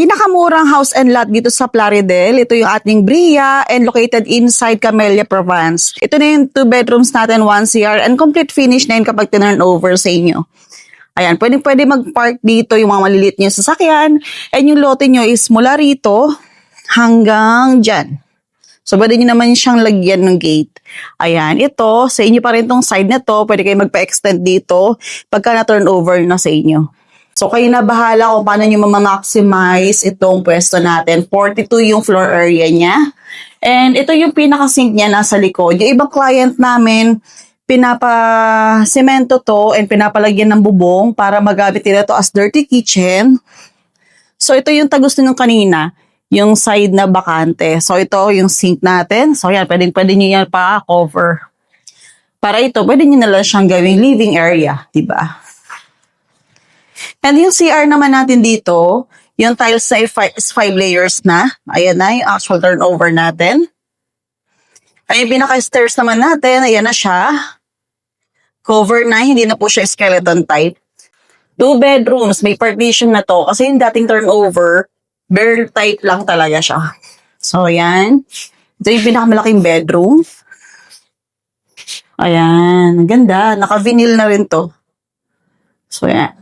Pinakamurang house and lot dito sa Plaridel. Ito yung ating Bria and located inside Camellia Provence. Ito na yung 2 bedrooms natin, 1 CR and complete finish na yun kapag tinurn over sa inyo. Ayan, pwede mag-park dito yung mga maliliit nyo sasakyan. And yung lote nyo is mula rito hanggang dyan. So, pwede nyo naman siyang lagyan ng gate. Ayan, ito, sa inyo pa rin tong side na to. Pwede kayo magpa-extend dito pagka na-turn over na sa inyo. So, kayo na bahala kung paano nyo ma-maximize itong pwesto natin. 42 yung floor area niya. And ito yung pinaka-sink niya nasa likod. Yung ibang client namin, pinapa-semento to and pinapalagyan ng bubong para magamit nila to as dirty kitchen. So, ito yung tagusto nyo kanina, yung side na bakante. So, ito yung sink natin. So, yan, pwede nyo yan pa-cover. Para ito, pwede nyo na lang siyang gawing living area, diba? And yung CR naman natin dito, yung tiles na is 5 layers na. Ayan na, yung actual turnover natin. Ay, yung pinaka-stairs naman natin, ayan na siya. Cover na, hindi na po siya skeleton type. 2 bedrooms, may partition na to. Kasi yung dating turnover, bare type lang talaga siya. So, ayan. Ito yung pinakamalaking bedroom. Ayan, ganda. Naka-vinyl na rin to. So, ayan.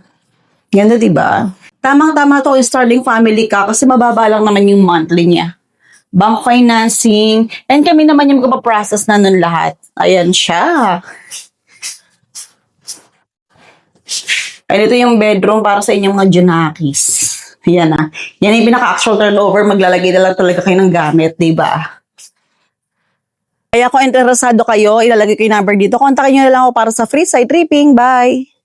Ganda, diba? Tamang-tama to starting family ka kasi mababa lang naman yung monthly niya. Bank financing. And kami naman yung magpaprocess na nun lahat. Ayan siya. And ito yung bedroom para sa inyong mga junakis. Ayan na. Yan yung pinaka-actual turnover. Maglalagay na lang talaga kayo ng gamit, diba? Kaya kung interesado kayo, ilalagay ko yung number dito. Kontakin nyo na lang ako para sa free site tripping. Bye!